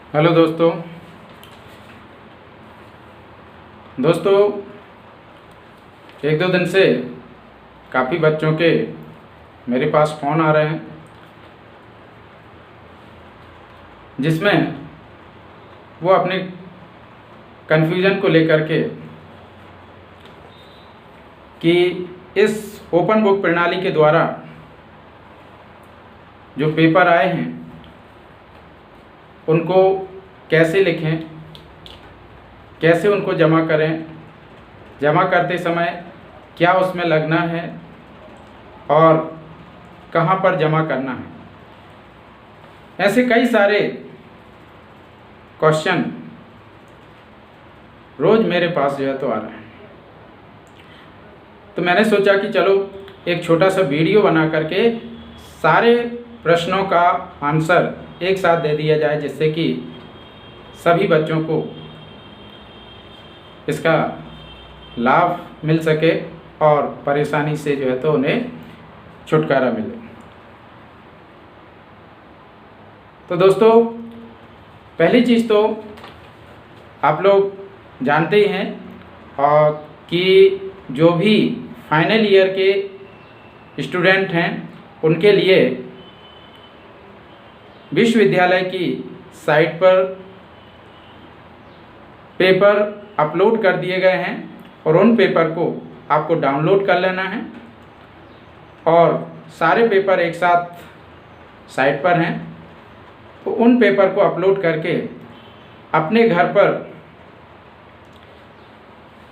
Hello दोस्तों। एक दो दिन से काफ़ी बच्चों के मेरे पास फ़ोन आ रहे हैं जिसमें वो अपने कन्फ्यूज़न को लेकर के कि इस ओपन बुक प्रणाली के द्वारा जो पेपर आए हैं उनको कैसे लिखें, कैसे उनको जमा करें, जमा करते समय क्या उसमें लगना है और कहाँ पर जमा करना है। ऐसे कई सारे क्वेश्चन रोज़ मेरे पास जो है तो आ रहे हैं। तो मैंने सोचा कि चलो एक छोटा सा वीडियो बना करके सारे प्रश्नों का आंसर एक साथ दे दिया जाए, जिससे कि सभी बच्चों को इसका लाभ मिल सके और परेशानी से जो है तो उन्हें छुटकारा मिले। तो दोस्तों, पहली चीज़ तो आप लोग जानते ही हैं और कि जो भी फाइनल ईयर के स्टूडेंट हैं उनके लिए विश्वविद्यालय की साइट पर पेपर अपलोड कर दिए गए हैं और उन पेपर को आपको डाउनलोड कर लेना है और सारे पेपर एक साथ साइट पर हैं। तो उन पेपर को अपलोड करके अपने घर पर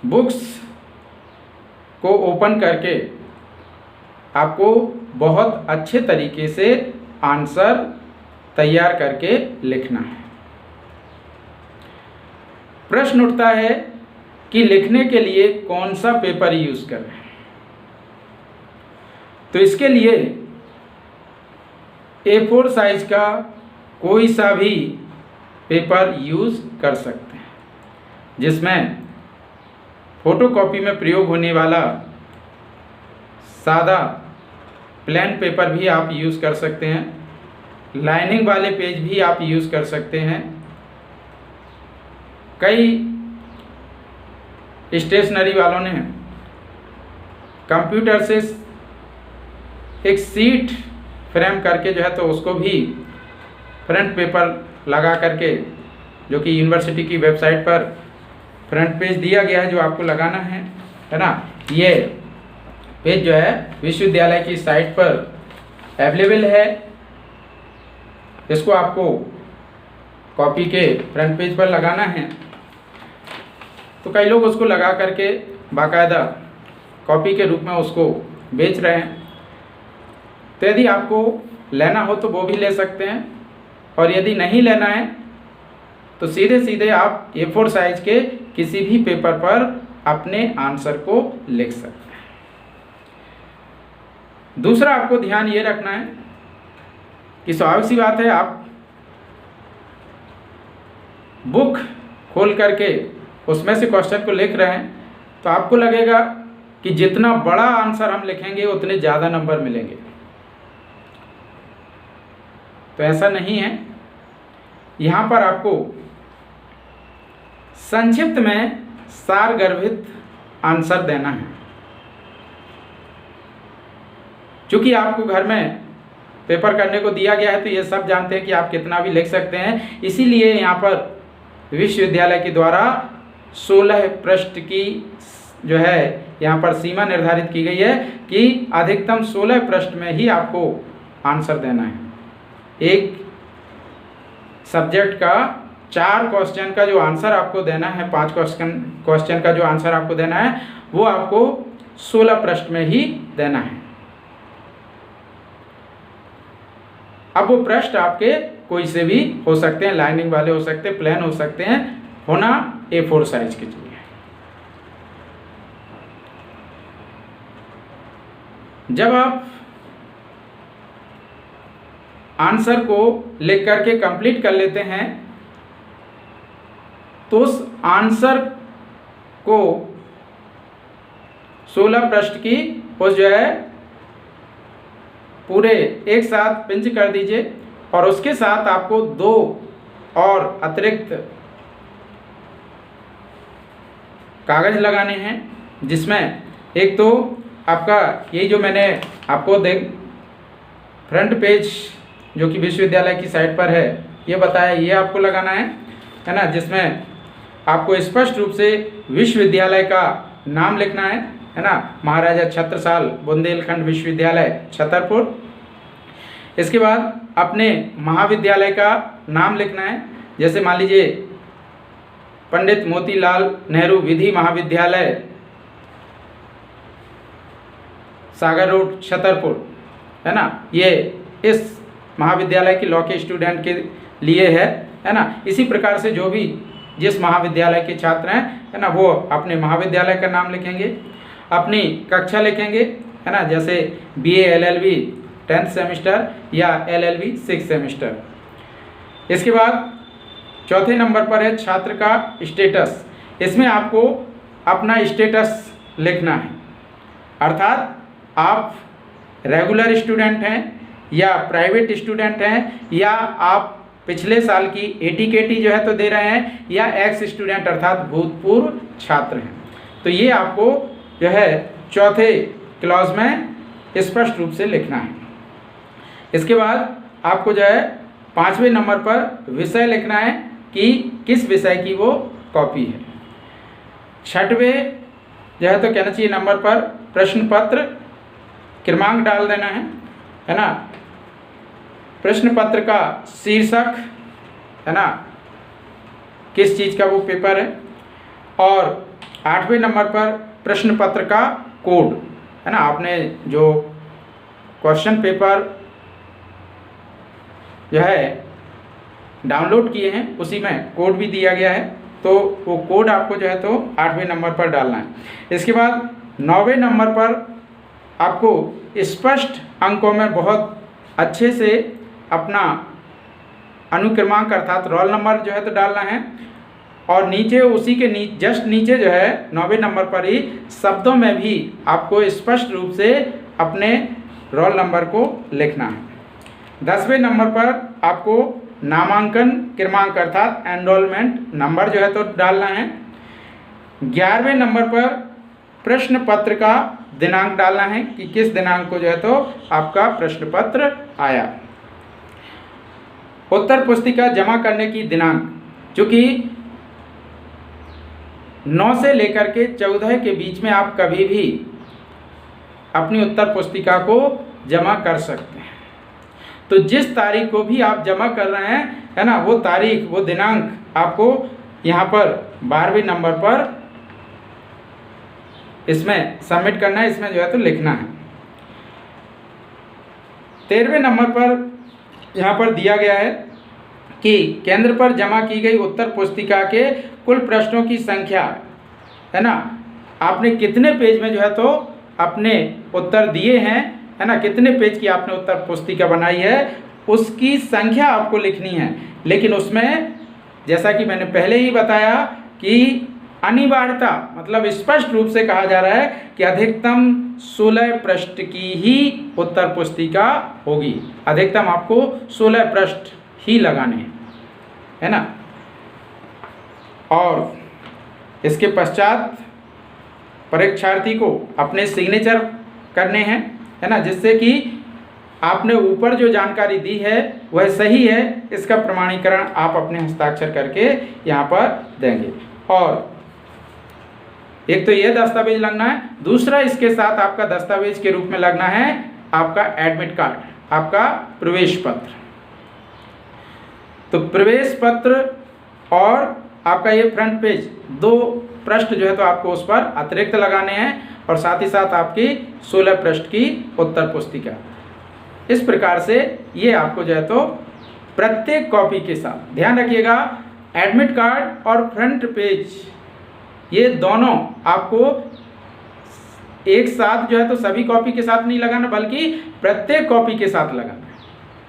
बुक्स को ओपन करके आपको बहुत अच्छे तरीके से आंसर तैयार करके लिखना है। प्रश्न उठता है कि लिखने के लिए कौन सा पेपर यूज़ करें। तो इसके लिए A4 साइज का कोई सा भी पेपर यूज़ कर सकते हैं, जिसमें फोटोकॉपी में प्रयोग होने वाला सादा प्लेन पेपर भी आप यूज़ कर सकते हैं, लाइनिंग वाले पेज भी आप यूज़ कर सकते हैं। कई स्टेशनरी वालों ने कंप्यूटर से एक सीट फ्रेम करके जो है तो उसको भी फ्रंट पेपर लगा करके, जो कि यूनिवर्सिटी की वेबसाइट पर फ्रंट पेज दिया गया है जो आपको लगाना है ना। ये पेज जो है विश्वविद्यालय की साइट पर अवेलेबल है। इसको आपको कॉपी के फ्रंट पेज पर लगाना है। तो कई लोग उसको लगा करके बाकायदा कॉपी के रूप में उसको बेच रहे हैं। तो यदि आपको लेना हो तो वो भी ले सकते हैं, और यदि नहीं लेना है तो सीधे सीधे आप A4 साइज के किसी भी पेपर पर अपने आंसर को लिख सकते हैं। दूसरा आपको ध्यान ये रखना है कि स्वाभाविक सी बात है, आप बुक खोल करके उसमें से क्वेश्चन को लिख रहे हैं तो आपको लगेगा कि जितना बड़ा आंसर हम लिखेंगे उतने ज़्यादा नंबर मिलेंगे। तो ऐसा नहीं है। यहाँ पर आपको संक्षिप्त में सारगर्भित आंसर देना है। चूँकि आपको घर में पेपर करने को दिया गया है तो ये सब जानते हैं कि आप कितना भी लिख सकते हैं। इसीलिए यहाँ पर विश्वविद्यालय के द्वारा 16 पृष्ठ की जो है यहाँ पर सीमा निर्धारित की गई है कि अधिकतम 16 पृष्ठ में ही आपको आंसर देना है। एक सब्जेक्ट का 4 क्वेश्चन का जो आंसर आपको देना है, 5 क्वेश्चन का जो आंसर आपको देना है वो आपको 16 पृष्ठ में ही देना है। अब वो पृष्ठ आपके कोई से भी हो सकते हैं, लाइनिंग वाले हो सकते हैं, प्लेन हो सकते हैं, होना A4 साइज के चाहिए। जब आप आंसर को लिख करके कंप्लीट कर लेते हैं तो उस आंसर को 16 पृष्ठ की उस जो है पूरे एक साथ पिंच कर दीजिए और उसके साथ आपको 2 और अतिरिक्त कागज़ लगाने हैं, जिसमें एक तो आपका यही जो मैंने आपको फ्रंट पेज जो कि विश्वविद्यालय की साइट पर है ये बताया, ये आपको लगाना है ना, जिसमें आपको स्पष्ट रूप से विश्वविद्यालय का नाम लिखना है ना, महाराजा छत्रसाल बुंदेलखंड विश्वविद्यालय छतरपुर। इसके बाद अपने महाविद्यालय का नाम लिखना है, जैसे मान लीजिए पंडित मोतीलाल नेहरू विधि महाविद्यालय सागर रोड छतरपुर, है ना, ये इस महाविद्यालय की लॉ के स्टूडेंट के लिए है ना। इसी प्रकार से जो भी जिस महाविद्यालय के छात्र हैं, है ना, वो अपने महाविद्यालय का नाम लिखेंगे, अपनी कक्षा लिखेंगे, है ना, जैसे BA LLB 10th सेमेस्टर या LLB 6th सेमेस्टर। इसके बाद चौथे नंबर पर है छात्र का स्टेटस। इसमें आपको अपना स्टेटस लिखना है, अर्थात आप रेगुलर स्टूडेंट हैं या प्राइवेट स्टूडेंट हैं, या आप पिछले साल की ATKT जो है तो दे रहे हैं, या एक्स स्टूडेंट अर्थात भूतपूर्व छात्र हैं। तो ये आपको जो है चौथे क्लॉज में स्पष्ट रूप से लिखना है। इसके बाद आपको जो है 5वें नंबर पर विषय लिखना है कि किस विषय की वो कॉपी है। 6वें जो है तो कहना चाहिए नंबर पर प्रश्न पत्र क्रमांक डाल देना है ना, प्रश्न पत्र का शीर्षक, है ना, किस चीज़ का वो पेपर है, और 8वें नंबर पर प्रश्न पत्र का कोड, है ना, आपने जो क्वेश्चन पेपर जो है डाउनलोड किए हैं उसी में कोड भी दिया गया है, तो वो कोड आपको जो है तो 8वें नंबर पर डालना है। इसके बाद 9वें नंबर पर आपको स्पष्ट अंकों में बहुत अच्छे से अपना अनुक्रमांक अर्थात रोल नंबर जो है तो डालना है, और नीचे उसी के जस्ट नीचे जो है 9वें नंबर पर ही शब्दों में भी आपको स्पष्ट रूप से अपने रोल नंबर को लिखना है। 10वें नंबर पर आपको नामांकन क्रमांक अर्थात एनरोलमेंट नंबर जो है तो डालना है। 11वें नंबर पर प्रश्न पत्र का दिनांक डालना है कि किस दिनांक को जो है तो आपका प्रश्न पत्र आया। उत्तर पुस्तिका जमा करने की दिनांक, चूँकि 9 से लेकर के 14 के बीच में आप कभी भी अपनी उत्तर पुस्तिका को जमा कर सकते हैं। तो जिस तारीख को भी आप जमा कर रहे हैं, है ना, वो तारीख वो दिनांक आपको यहाँ पर 12वें नंबर पर इसमें सबमिट करना है, इसमें जो है तो लिखना है। 13वें नंबर पर यहाँ पर दिया गया है कि केंद्र पर जमा की गई उत्तर पुस्तिका के कुल प्रश्नों की संख्या, है ना, आपने कितने पेज में जो है तो अपने उत्तर दिए हैं, है ना, कितने पेज की आपने उत्तर पुस्तिका बनाई है, उसकी संख्या आपको लिखनी है। लेकिन उसमें जैसा कि मैंने पहले ही बताया कि अनिवार्यता मतलब स्पष्ट रूप से कहा जा रहा है कि अधिकतम 16 पृष्ठ की ही उत्तर पुस्तिका होगी। अधिकतम आपको 16 पृष्ठ ही लगाने हैं, है ना। और इसके पश्चात परीक्षार्थी को अपने सिग्नेचर करने हैं, है ना, जिससे कि आपने ऊपर जो जानकारी दी है वह सही है, इसका प्रमाणीकरण आप अपने हस्ताक्षर करके यहाँ पर देंगे। और एक तो ये दस्तावेज लगना है, दूसरा इसके साथ आपका दस्तावेज के रूप में लगना है आपका एडमिट कार्ड, आपका प्रवेश पत्र। तो प्रवेश पत्र और आपका ये फ्रंट पेज 2 पृष्ठ जो है तो आपको उस पर अतिरिक्त लगाने हैं, और साथ ही साथ आपकी 16 पृष्ठ की उत्तर पुस्तिका। इस प्रकार से ये आपको जो है तो प्रत्येक कॉपी के साथ, ध्यान रखिएगा, एडमिट कार्ड और फ्रंट पेज ये दोनों आपको एक साथ जो है तो सभी कॉपी के साथ नहीं लगाना, बल्कि प्रत्येक कॉपी के साथ लगाना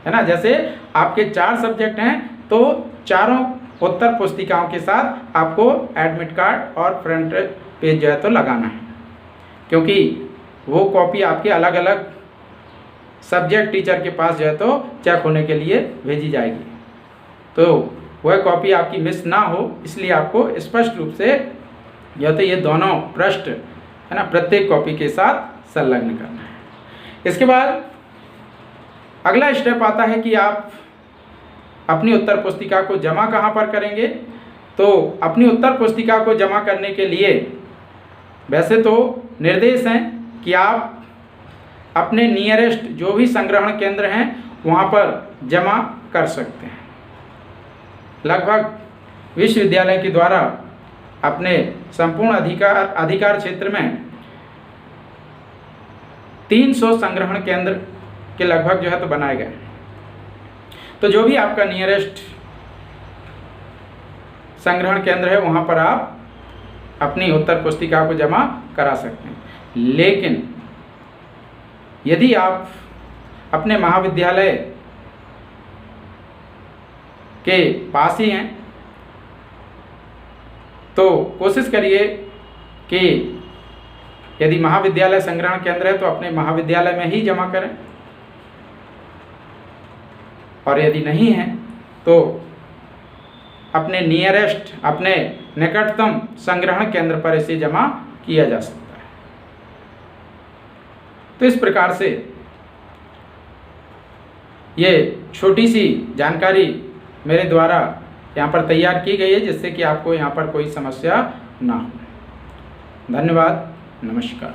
है ना। जैसे आपके 4 सब्जेक्ट हैं तो चारों उत्तर पुस्तिकाओं के साथ आपको एडमिट कार्ड और फ्रंट पेज जो है तो लगाना है, क्योंकि वो कॉपी आपके अलग अलग सब्जेक्ट टीचर के पास जो है तो चेक होने के लिए भेजी जाएगी। तो वह कॉपी आपकी मिस ना हो, इसलिए आपको स्पष्ट रूप से या तो ये दोनों पृष्ठ है ना प्रत्येक कॉपी के साथ संलग्न करना है। इसके बाद अगला स्टेप आता है कि आप अपनी उत्तर पुस्तिका को जमा कहाँ पर करेंगे। तो अपनी उत्तर पुस्तिका को जमा करने के लिए वैसे तो निर्देश हैं कि आप अपने नियरेस्ट जो भी संग्रहण केंद्र हैं वहाँ पर जमा कर सकते हैं। लगभग विश्वविद्यालय के द्वारा अपने संपूर्ण अधिकार क्षेत्र में 300 संग्रहण केंद्र के लगभग जो है तो बनाए गए। तो जो भी आपका नियरेस्ट संग्रहण केंद्र है वहाँ पर आप अपनी उत्तर पुस्तिका को जमा करा सकते हैं। लेकिन यदि आप अपने महाविद्यालय के पास ही हैं तो कोशिश करिए कि यदि महाविद्यालय संग्रहण केंद्र है तो अपने महाविद्यालय में ही जमा करें, और यदि नहीं है तो अपने नियरेस्ट अपने निकटतम संग्रहण केंद्र पर इसे जमा किया जा सकता है। तो इस प्रकार से ये छोटी सी जानकारी मेरे द्वारा यहाँ पर तैयार की गई है जिससे कि आपको यहाँ पर कोई समस्या ना हो। धन्यवाद, नमस्कार।